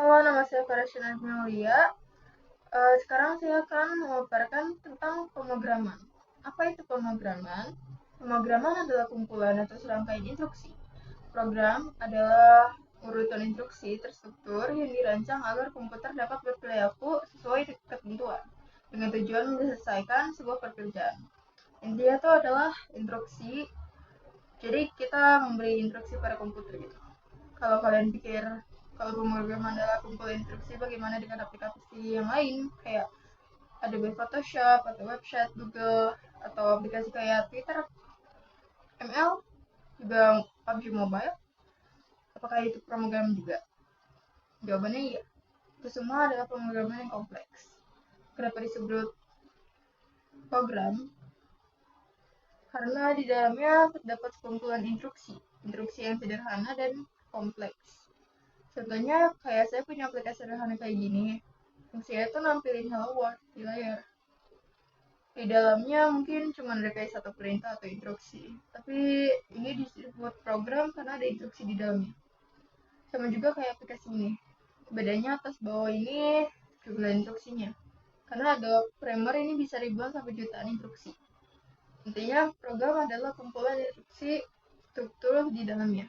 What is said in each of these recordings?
Halo, nama saya Farashina Agnolia. Sekarang saya akan memaparkan tentang pemrograman. Apa itu pemrograman? Pemrograman adalah kumpulan atau serangkaian instruksi. Program adalah urutan instruksi terstruktur yang dirancang agar komputer dapat berperilaku sesuai ketentuan dengan tujuan menyelesaikan sebuah pekerjaan. Intinya itu adalah instruksi. Jadi kita memberi instruksi pada komputer gitu. Kalau kalian pikir kalau pemrograman adalah kumpulan instruksi, bagaimana dengan aplikasi yang lain kayak Adobe Photoshop atau website Google atau aplikasi kayak Twitter, ML, juga PUBG Mobile? Apakah itu pemrograman juga? Jawabannya iya. Itu semua adalah pemrograman yang kompleks. Kenapa disebut program? Karena di dalamnya terdapat sekumpulan instruksi, instruksi yang sederhana dan kompleks. Contohnya kayak saya punya aplikasi sederhana kayak gini. Fungsinya itu nampilin hello world di layar. Di dalamnya mungkin cuma ada kayak satu perintah atau instruksi. Tapi ini disebut program karena ada instruksi di dalamnya. Sama juga kayak aplikasi ini. Bedanya atas bawah ini jumlah instruksinya. Karena ada primer ini bisa ribuan sampai jutaan instruksi. Intinya program adalah kumpulan instruksi struktur di dalamnya.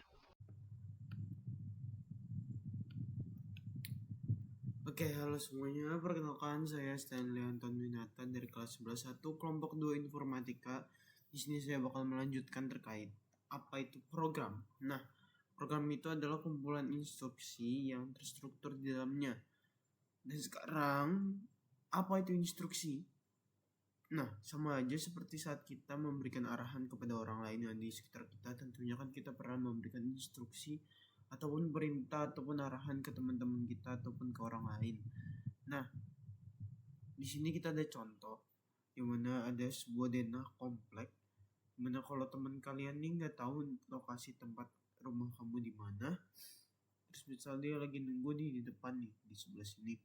Oke, halo semuanya. Perkenalkan, saya Stanley Anton Winata dari kelas 11.1 kelompok 2 Informatika. Di sini saya bakal melanjutkan terkait apa itu program. Nah, program itu adalah kumpulan instruksi yang terstruktur di dalamnya. Dan sekarang, apa itu instruksi? Nah, sama aja seperti saat kita memberikan arahan kepada orang lain yang di sekitar kita, tentunya kan kita pernah memberikan instruksi ataupun perintah ataupun arahan ke teman-teman kita ataupun ke orang lain. Nah, di sini kita ada contoh di mana ada sebuah denah komplek. Dimana kalau teman kalian nih nggak tahu lokasi tempat rumah kamu di mana, terus misalnya dia lagi nunggu nih di depan nih di sebelah sini.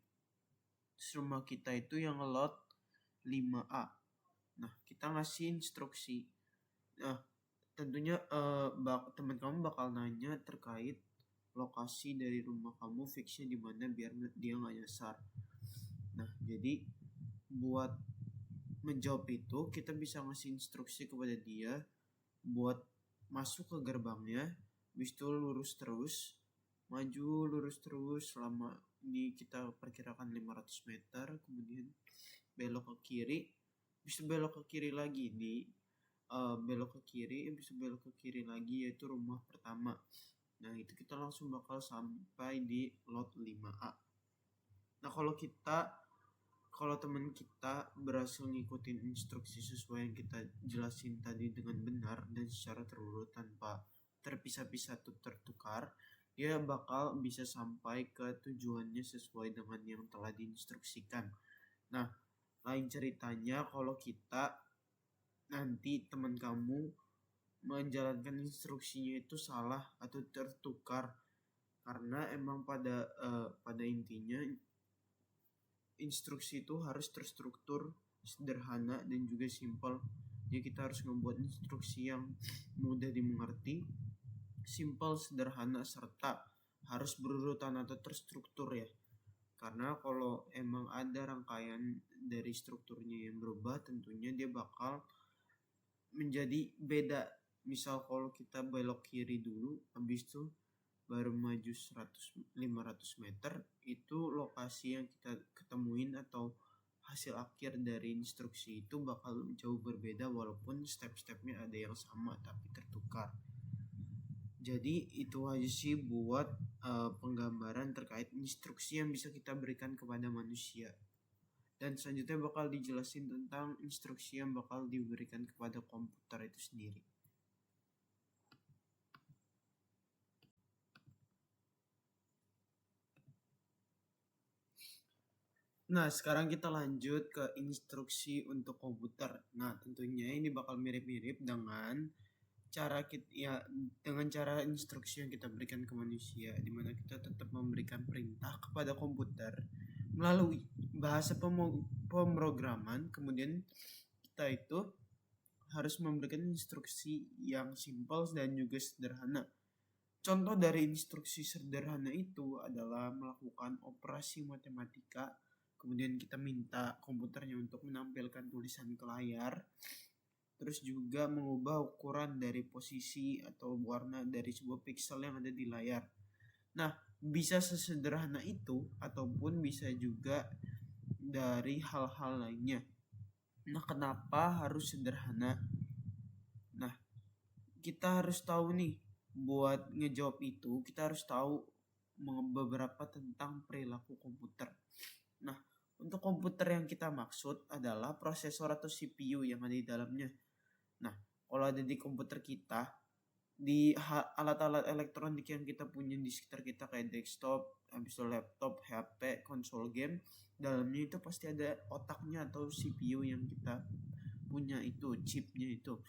Terus rumah kita itu yang lot 5A. Nah, kita ngasih instruksi. Nah, tentunya teman kamu bakal nanya terkait lokasi dari rumah kamu fixnya di mana biar dia nggak nyasar. Nah, jadi buat menjawab itu kita bisa ngasih instruksi kepada dia buat masuk ke gerbangnya, habis itu lurus terus, maju lurus terus selama ini kita perkirakan 500 meter, kemudian belok ke kiri, bisa belok ke kiri lagi belok ke kiri, bisa belok ke kiri lagi yaitu rumah pertama. Nah, itu kita langsung bakal sampai di lot 5A. Nah, kalau teman kita berhasil ngikutin instruksi sesuai yang kita jelasin tadi dengan benar dan secara terurut tanpa terpisah-pisah atau tertukar, dia bakal bisa sampai ke tujuannya sesuai dengan yang telah diinstruksikan. Nah, lain ceritanya kalau kita nanti teman kamu menjalankan instruksinya itu salah atau tertukar, karena emang pada intinya instruksi itu harus terstruktur, sederhana, dan juga simpel. Jadi kita harus membuat instruksi yang mudah dimengerti, simpel, sederhana, serta harus berurutan atau terstruktur ya. Karena kalau emang ada rangkaian dari strukturnya yang berubah, tentunya dia bakal menjadi beda. Misal kalau kita belok kiri dulu, habis itu baru maju 500 meter, itu lokasi yang kita ketemuin atau hasil akhir dari instruksi itu bakal jauh berbeda walaupun step-stepnya ada yang sama tapi tertukar. Jadi itu aja sih buat penggambaran terkait instruksi yang bisa kita berikan kepada manusia. Dan selanjutnya bakal dijelasin tentang instruksi yang bakal diberikan kepada komputer itu sendiri. Nah, sekarang kita lanjut ke instruksi untuk komputer. Nah, tentunya ini bakal mirip-mirip dengan dengan cara instruksi yang kita berikan ke manusia, di mana kita tetap memberikan perintah kepada komputer melalui bahasa pemrograman. Kemudian kita itu harus memberikan instruksi yang simpel dan juga sederhana. Contoh dari instruksi sederhana itu adalah melakukan operasi matematika, kemudian kita minta komputernya untuk menampilkan tulisan ke layar, terus juga mengubah ukuran dari posisi atau warna dari sebuah pixel yang ada di layar. Nah, bisa sesederhana itu ataupun bisa juga dari hal-hal lainnya. Nah, kenapa harus sederhana? Nah, kita harus tahu nih, buat ngejawab itu kita harus tahu beberapa tentang perilaku komputer. Nah, untuk komputer yang kita maksud adalah prosesor atau CPU yang ada di dalamnya. Nah, kalau ada di komputer kita, di alat-alat elektronik yang kita punya di sekitar kita kayak desktop, habis itu laptop, HP, konsol game, dalamnya itu pasti ada otaknya atau CPU yang kita punya itu, chipnya itu.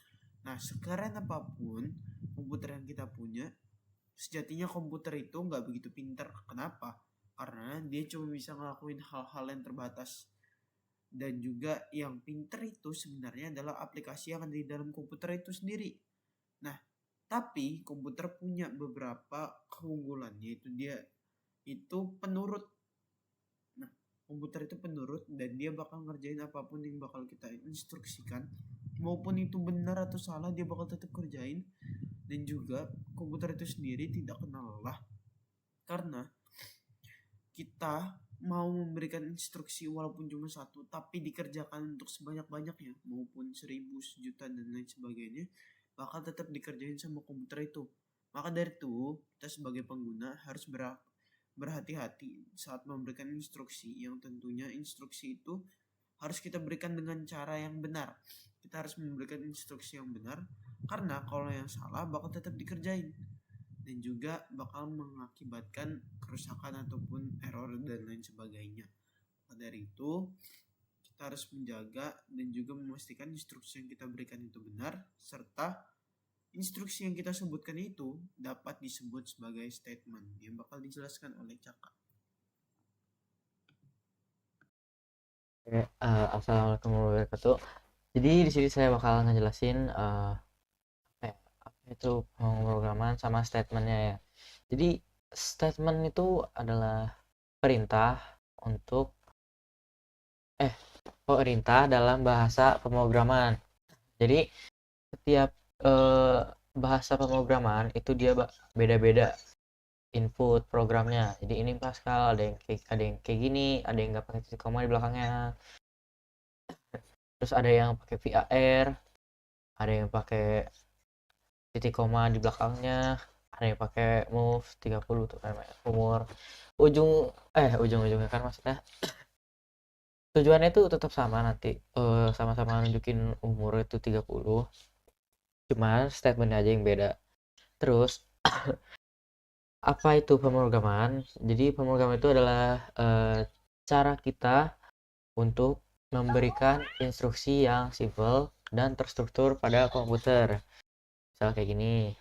Nah, sekeren apapun komputer yang kita punya, sejatinya komputer itu nggak begitu pintar. Kenapa? Karena dia cuma bisa ngelakuin hal-hal yang terbatas. Dan juga yang pintar itu sebenarnya adalah aplikasi yang ada di dalam komputer itu sendiri. Nah, tapi komputer punya beberapa keunggulan, yaitu dia itu penurut. Nah, komputer itu penurut dan dia bakal ngerjain apapun yang bakal kita instruksikan, maupun itu benar atau salah dia bakal tetap kerjain. Dan juga komputer itu sendiri tidak kenal lelah, karena kita mau memberikan instruksi walaupun cuma satu tapi dikerjakan untuk sebanyak-banyaknya, maupun 1000, sejuta dan lain sebagainya, bakal tetap dikerjain sama komputer itu. Maka dari itu kita sebagai pengguna harus berhati-hati saat memberikan instruksi, yang tentunya instruksi itu harus kita berikan dengan cara yang benar. Kita harus memberikan instruksi yang benar, karena kalau yang salah bakal tetap dikerjain dan juga bakal mengakibatkan kerusakan ataupun error dan lain sebagainya. Dari itu kita harus menjaga dan juga memastikan instruksi yang kita berikan itu benar, serta instruksi yang kita sebutkan itu dapat disebut sebagai statement yang bakal dijelaskan oleh Caka. Assalamualaikum warahmatullahi wabarakatuh. Jadi di sini saya bakal ngejelasin apa itu pemrograman sama statementnya ya. Jadi statement itu adalah perintah untuk perintah dalam bahasa pemrograman. Jadi setiap bahasa pemrograman itu dia beda-beda input programnya. Jadi ini Pascal, ada yang kayak gini, ada yang nggak pakai titik koma di belakangnya. Terus ada yang pakai VAR, ada yang pakai titik koma di belakangnya, ada yang pakai move 30 tuh kan umur ujungnya kan, maksudnya tujuannya itu tetap sama, nanti sama-sama nunjukin umur itu 30, cuman statementnya aja yang beda. Terus apa itu pemrograman? Jadi pemrograman itu adalah cara kita untuk memberikan instruksi yang simple dan terstruktur pada komputer. Misal kayak gini.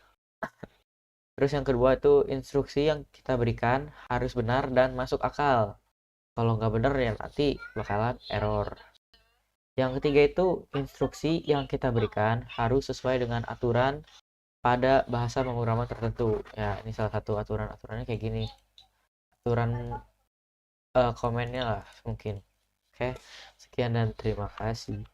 Terus yang kedua itu instruksi yang kita berikan harus benar dan masuk akal. Kalau nggak benar ya nanti bakalan error. Yang ketiga itu instruksi yang kita berikan harus sesuai dengan aturan pada bahasa pemrograman tertentu. Ya, ini salah satu aturannya kayak gini. Aturan komennya lah mungkin. Oke, sekian dan terima kasih.